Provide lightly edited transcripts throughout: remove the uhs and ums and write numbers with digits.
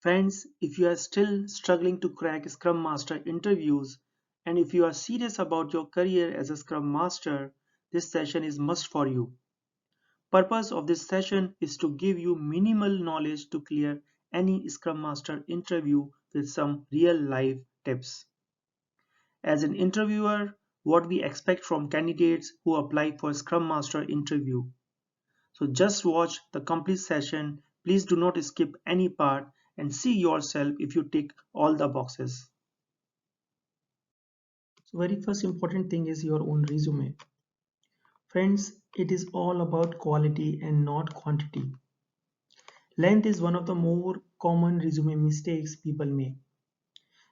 Friends, if you are still struggling to crack Scrum Master interviews and if you are serious about your career as a Scrum Master, this session is must for you. Purpose of this session is to give you minimal knowledge to clear any Scrum Master interview with some real life tips. As an interviewer, what we expect from candidates who apply for Scrum Master interview. So just watch the complete session. Please do not skip any part and see yourself if you tick all the boxes. So very first important thing is your own resume. Friends, it is all about quality and not quantity. Length is one of the more common resume mistakes people make.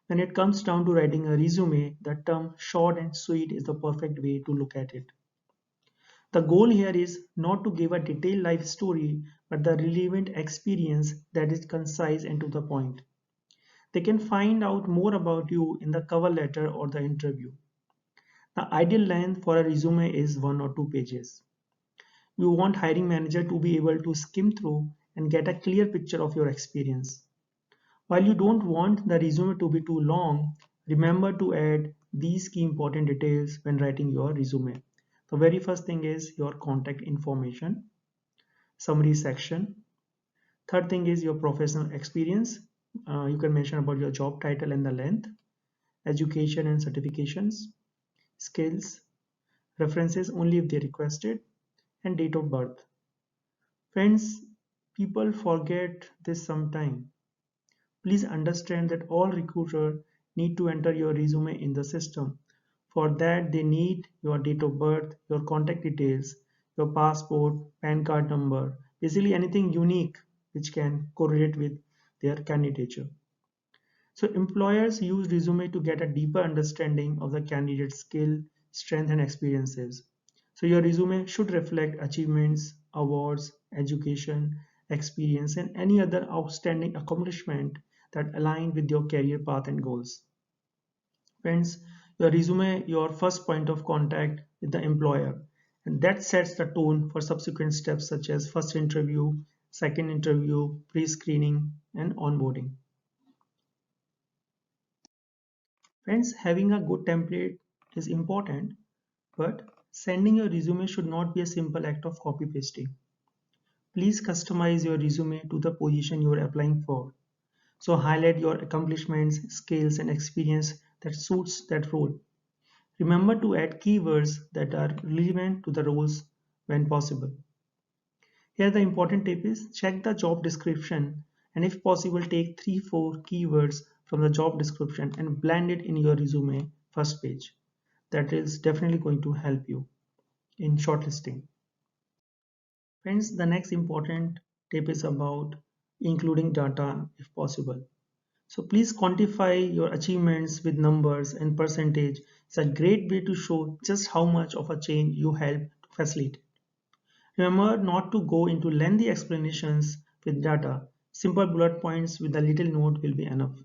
When it comes down to writing a resume, the term short and sweet is the perfect way to look at it. The goal here is not to give a detailed life story, but the relevant experience that is concise and to the point. They can find out more about you in the cover letter or the interview. The ideal length for a resume is 1 or 2 pages. You want hiring manager to be able to skim through and get a clear picture of your experience. While you don't want the resume to be too long, remember to add these key important details when writing your resume. The very first thing is your contact information, summary section. Third thing is your professional experience. You can mention about your job title and the length, education and certifications, skills, references only if they requested, and date of birth. Friends, people forget this sometime. Please understand that all recruiters need to enter your resume in the system. For that, they need your date of birth, your contact details, your passport, PAN card number, basically anything unique which can correlate with their candidature. So employers use resume to get a deeper understanding of the candidate's skill, strength, and experiences. So your resume should reflect achievements, awards, education, experience, and any other outstanding accomplishment that align with your career path and goals. Friends, your resume, your first point of contact with the employer, and that sets the tone for subsequent steps such as first interview, second interview, pre-screening, and onboarding. Friends, having a good template is important, but sending your resume should not be a simple act of copy pasting. Please customize your resume to the position you are applying for. So highlight your accomplishments, skills, and experience that suits that role. Remember to add keywords that are relevant to the roles when possible. Here the important tip is check the job description and if possible take 3-4 keywords from the job description and blend it in your resume first page. That is definitely going to help you in shortlisting. Friends, the next important tip is about including data if possible. So please quantify your achievements with numbers and percentage. It's a great way to show just how much of a change you help to facilitate. Remember not to go into lengthy explanations with data. Simple bullet points with a little note will be enough.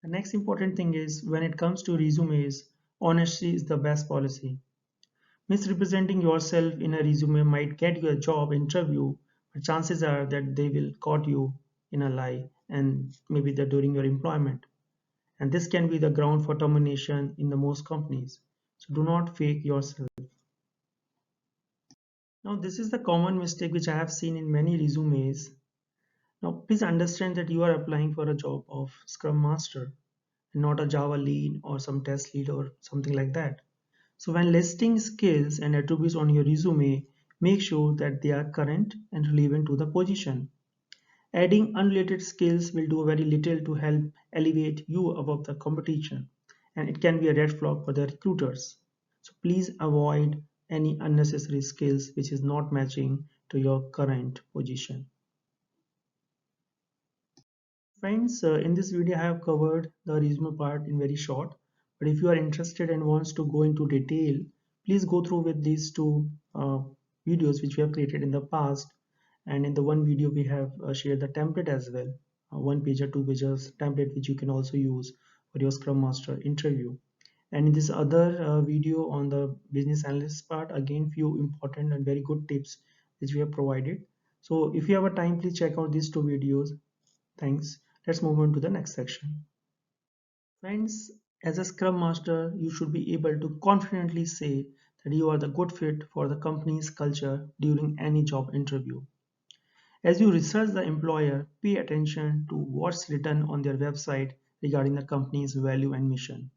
The next important thing is when it comes to resumes, honesty is the best policy. Misrepresenting yourself in a resume might get you a job interview, but chances are that they will caught you in a lie and maybe that during your employment. And this can be the ground for termination in the most companies. So do not fake yourself. Now this is the common mistake which I have seen in many resumes. Now please understand that you are applying for a job of Scrum Master and not a Java lead or some test lead or something like that. So when listing skills and attributes on your resume, make sure that they are current and relevant to the position. Adding unrelated skills will do very little to help elevate you above the competition, and it can be a red flag for the recruiters. So please avoid any unnecessary skills which is not matching to your current position. Friends, in this video I have covered the resume part in very short, but if you are interested and wants to go into detail, please go through with these two videos which we have created in the past, and in the one video we have shared the template as well, one page or 2 pages template which you can also use for your Scrum Master interview. And in this other video on the business analyst part, again few important and very good tips which we have provided. So if you have a time, please check out these two videos. Thanks. Let's move on to the next section. Friends, as a Scrum Master, you should be able to confidently say that you are the good fit for the company's culture during any job interview. As you research the employer, pay attention to what's written on their website regarding the company's value and mission.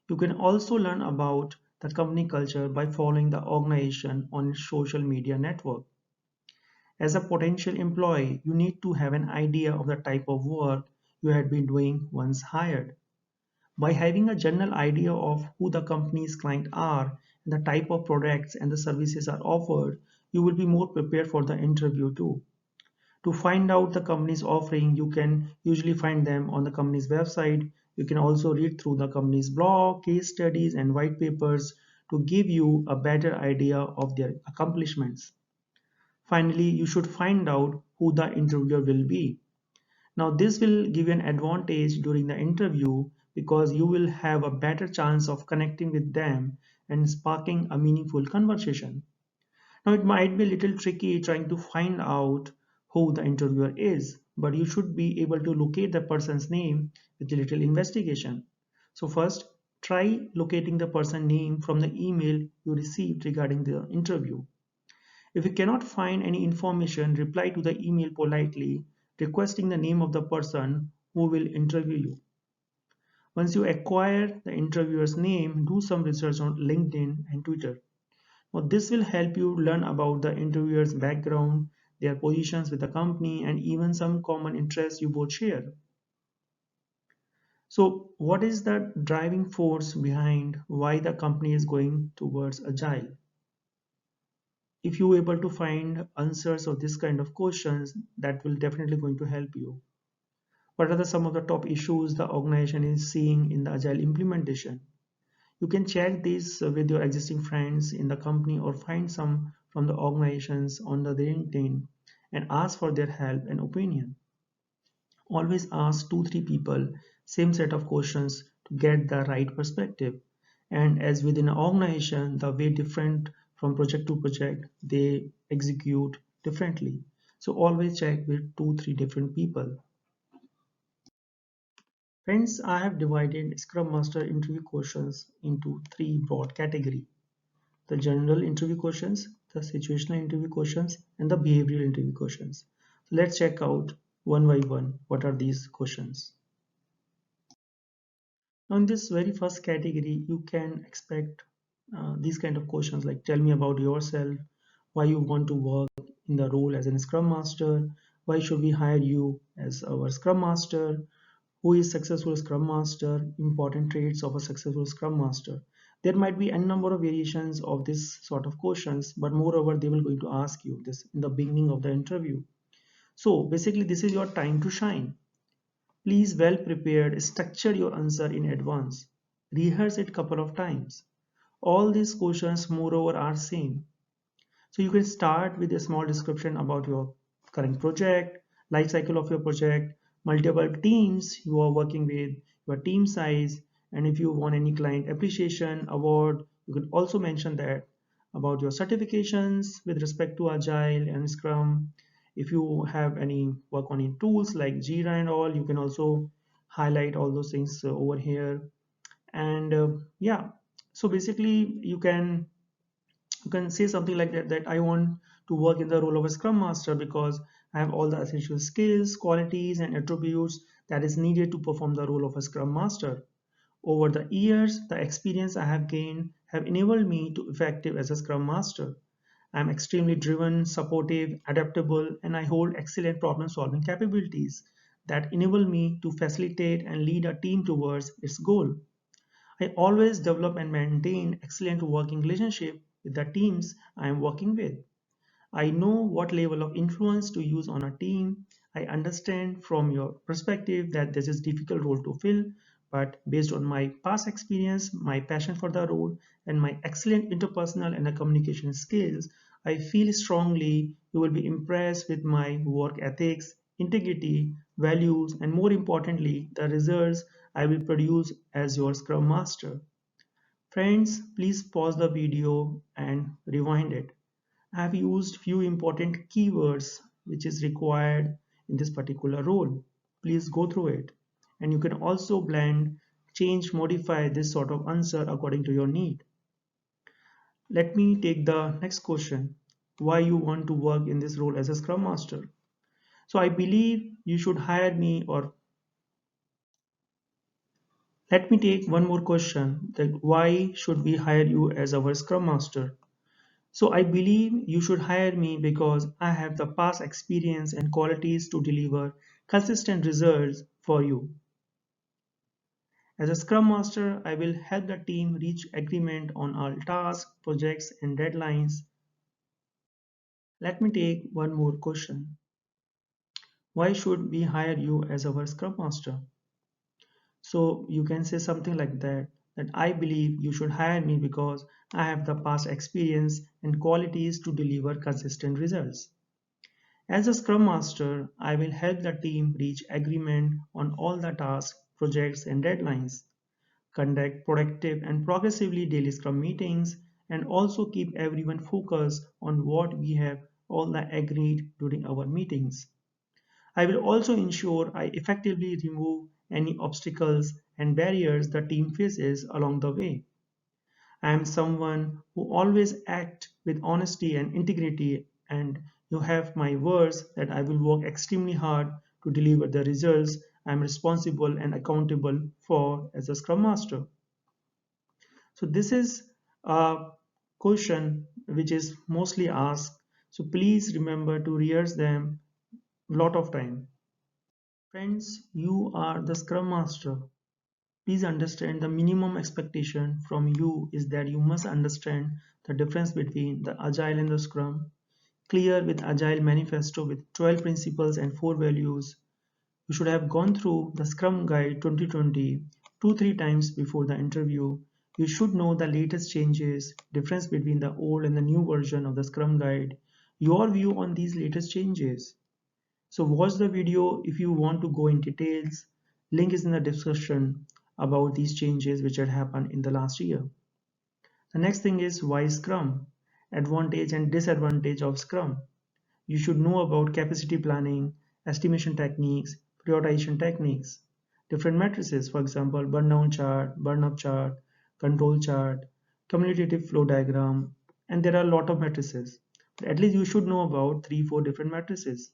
You can also learn about the company culture by following the organization on its social media network. As a potential employee, you need to have an idea of the type of work you had been doing once hired. By having a general idea of who the company's clients are and the type of products and the services are offered, you will be more prepared for the interview too. To find out the company's offering, you can usually find them on the company's website. You can also read through the company's blog, case studies, and white papers to give you a better idea of their accomplishments. Finally, you should find out who the interviewer will be. Now, this will give you an advantage during the interview because you will have a better chance of connecting with them and sparking a meaningful conversation. Now, it might be a little tricky trying to find out who the interviewer is, but you should be able to locate the person's name with a little investigation. So first, try locating the person name from the email you received regarding the interview. If you cannot find any information, reply to the email politely, requesting the name of the person who will interview you. Once you acquire the interviewer's name, do some research on LinkedIn and Twitter. Now, this will help you learn about the interviewer's background, their positions with the company, and even some common interests you both share. So, what is the driving force behind why the company is going towards agile? If you're able to find answers of this kind of questions, that will definitely going to help you. What are some of the top issues the organization is seeing in the agile implementation? You can check this with your existing friends in the company or find some from the organizations on the LinkedIn and ask for their help and opinion. Always ask 2 3 people same set of questions to get the right perspective. And as within an organization, the way different from project to project, they execute differently. So always check with 2 3 different people. Friends, I have divided Scrum Master interview questions into 3 broad categories: the general interview questions, the situational interview questions, and the behavioral interview questions. So let's check out one by one what are these questions. Now, in this very first category, you can expect these kind of questions like tell me about yourself, why you want to work in the role as a Scrum Master, why should we hire you as our Scrum Master, who is successful Scrum Master, important traits of a successful Scrum Master. There might be a number of variations of this sort of questions, but moreover, they will going to ask you this in the beginning of the interview. So basically, this is your time to shine. Please well prepared, structure your answer in advance. Rehearse it couple of times. All these questions moreover are same. So you can start with a small description about your current project, life cycle of your project, multiple teams you are working with, your team size, and if you want any client appreciation award, you can also mention that about your certifications with respect to Agile and Scrum. If you have any work on any tools like Jira and all, you can also highlight all those things over here. And yeah, so basically you can say something like that I want to work in the role of a scrum master because I have all the essential skills, qualities, and attributes that is needed to perform the role of a scrum master. Over the years, the experience I have gained have enabled me to effective as a scrum master. I am extremely driven, supportive, adaptable, and I hold excellent problem solving capabilities that enable me to facilitate and lead a team towards its goal. I always develop and maintain excellent working relationship with the teams I am working with. I know what level of influence to use on a team. I understand from your perspective that this is a difficult role to fill, but based on my past experience, my passion for the role, and my excellent interpersonal and communication skills, I feel strongly you will be impressed with my work ethics, integrity, values, and more importantly, the results I will produce as your Scrum Master. Friends, please pause the video and rewind it. I have used few important keywords which is required in this particular role. Please go through it. And you can also blend, change, modify this sort of answer according to your need. Let me take the next question. Why you want to work in this role as a Scrum Master? So I believe you should hire me, or let me take one more question, that why should we hire you as our Scrum Master? So I believe you should hire me because I have the past experience and qualities to deliver consistent results for you. As a Scrum Master, I will help the team reach agreement on all tasks, projects, and deadlines. Let me take one more question. Why should we hire you as our Scrum Master? So you can say something like that I believe you should hire me because I have the past experience and qualities to deliver consistent results. As a Scrum Master, I will help the team reach agreement on all the tasks, projects, and deadlines, conduct productive and progressively daily Scrum meetings, and also keep everyone focused on what we have all agreed during our meetings. I will also ensure I effectively remove any obstacles and barriers the team faces along the way. I am someone who always acts with honesty and integrity, and you have my words that I will work extremely hard to deliver the results I am responsible and accountable for as a Scrum Master. So this is a question which is mostly asked. So please remember to rehearse them a lot of time. Friends, you are the Scrum Master. Please understand the minimum expectation from you is that you must understand the difference between the Agile and the Scrum, clear with Agile Manifesto with 12 principles and 4 values. You should have gone through the Scrum Guide 2020 2-3 times before the interview. You should know the latest changes, difference between the old and the new version of the Scrum Guide, your view on these latest changes. So watch the video if you want to go in details. Link is in the description about these changes which had happened in the last year. The next thing is why Scrum? Advantage and disadvantage of Scrum. You should know about capacity planning, estimation techniques, prioritization techniques, different matrices, for example, burn down chart, burn up chart, control chart, cumulative flow diagram, and there are a lot of matrices. But at least you should know about 3-4 different matrices.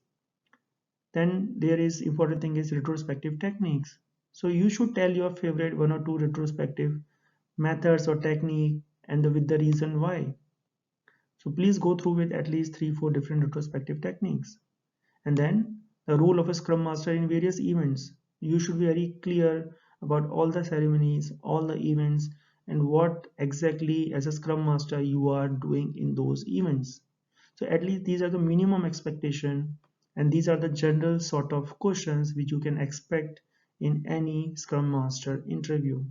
Then there is important thing is retrospective techniques. So you should tell your favorite 1 or 2 retrospective methods or technique and with the reason why. So please go through with at least 3-4 different retrospective techniques. And then the role of a Scrum Master in various events. You should be very clear about all the ceremonies, all the events, and what exactly as a Scrum Master you are doing in those events. So at least these are the minimum expectation, and these are the general sort of questions which you can expect in any Scrum Master interview.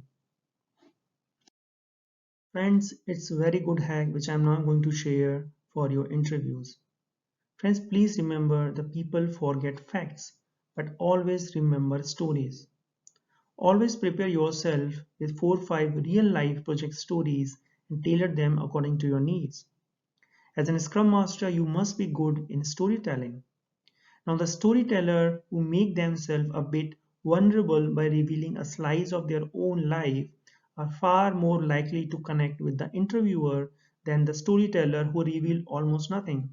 Friends, it's a very good hack which I'm now going to share for your interviews. Friends, please remember the people forget facts, but always remember stories. Always prepare yourself with 4-5 real life project stories and tailor them according to your needs. As a Scrum Master, you must be good in storytelling. Now, the storyteller who make themselves a bit vulnerable by revealing a slice of their own life are far more likely to connect with the interviewer than the storyteller who reveal almost nothing.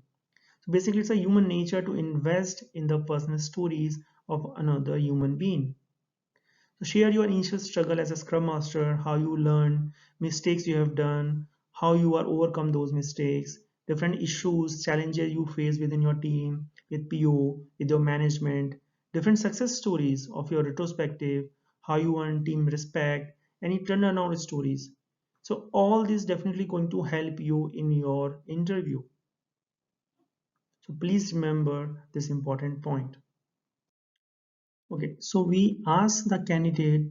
So basically, it's a human nature to invest in the personal stories of another human being. So share your initial struggle as a Scrum Master, how you learn, mistakes you have done, how you are overcome those mistakes, different issues, challenges you face within your team, with PO, with your management, different success stories of your retrospective, how you earn team respect, any turnaround stories. So all this definitely going to help you in your interview. So please remember this important point. Okay, so we ask the candidate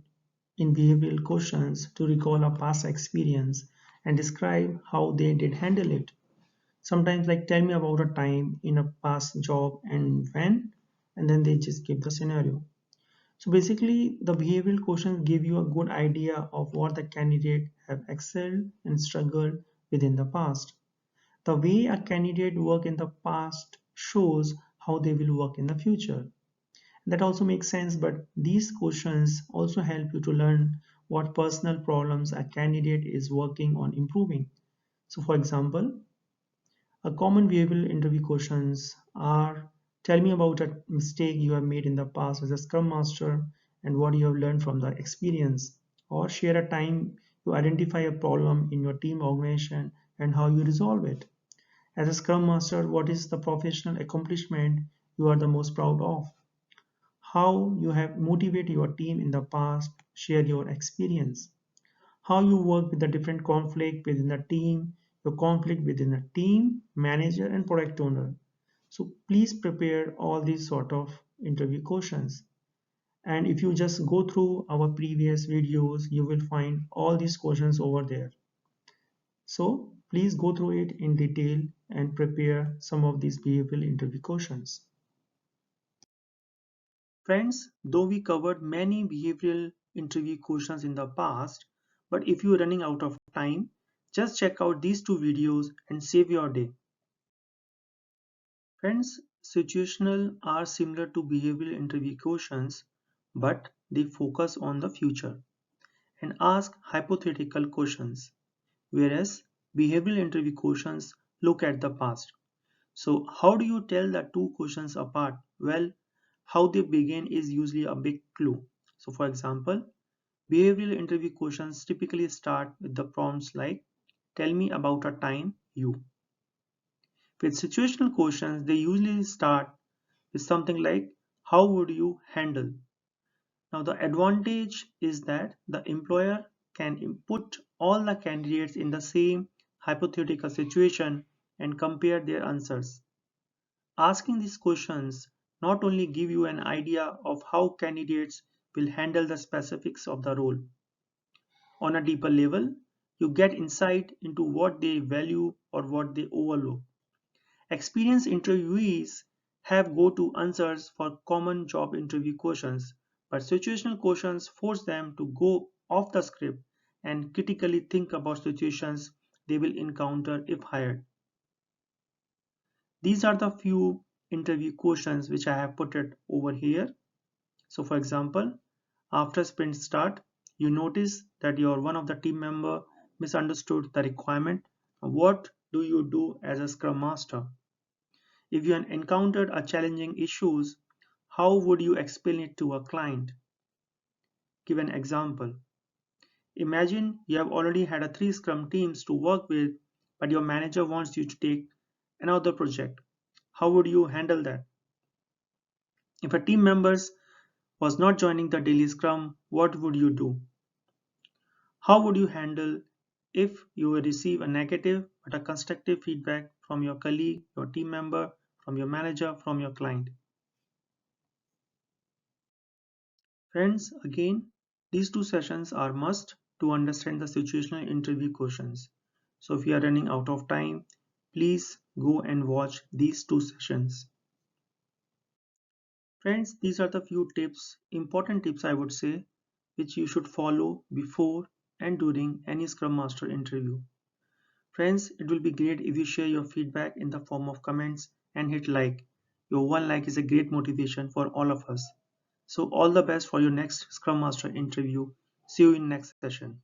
in behavioral questions to recall a past experience and describe how they did handle it. Sometimes like tell me about a time in a past job and when, and then they just give the scenario. So basically the behavioral questions give you a good idea of what the candidate have excelled and struggled within the past. The way a candidate worked in the past shows how they will work in the future. That also makes sense, but these questions also help you to learn what personal problems a candidate is working on improving. So, for example, a common behavioral interview questions are: tell me about a mistake you have made in the past as a Scrum Master and what you have learned from the experience. Or share a time you identify a problem in your team organization and how you resolve it. As a Scrum Master, what is the professional accomplishment you are the most proud of? How you have motivated your team in the past, share your experience. How you work with the different conflict within the team, your conflict within the team, manager and product owner. So please prepare all these sort of interview questions. And if you just go through our previous videos, you will find all these questions over there. So please go through it in detail and prepare some of these behavioral interview questions. Friends, though we covered many behavioral interview questions in the past, but if you're running out of time, just check out these two videos and save your day. Friends, situational are similar to behavioral interview questions, but they focus on the future and ask hypothetical questions, whereas behavioral interview questions look at the past. So how do you tell the two questions apart? Well, how they begin is usually a big clue. So for example, behavioral interview questions typically start with the prompts like, tell me about a time you. With situational questions, they usually start with something like, how would you handle? Now the advantage is that the employer can input all the candidates in the same hypothetical situation and compare their answers. Asking these questions not only give you an idea of how candidates will handle the specifics of the role. On a deeper level, you get insight into what they value or what they overlook. Experienced interviewees have go-to answers for common job interview questions, but situational questions force them to go off the script and critically think about situations they will encounter if hired. These are the few interview questions which I have put it over here. So for example, after sprint start, you notice that your one of the team member misunderstood the requirement. What do you do as a Scrum Master? If you encountered a challenging issues, how would you explain it to a client? Give an example. Imagine you have already had a 3 Scrum teams to work with, but your manager wants you to take another project. How would you handle that? If a team member was not joining the daily Scrum, what would you do? How would you handle if you receive a negative but a constructive feedback from your colleague, your team member, from your manager, from your client? Friends, again, these two sessions are must to understand the situational interview questions. So if you are running out of time, please go and watch these two sessions. Friends, these are the few tips, important tips I would say, which you should follow before and during any Scrum Master interview. Friends, it will be great if you share your feedback in the form of comments and hit like. Your one like is a great motivation for all of us. So all the best for your next Scrum Master interview. See you in next session.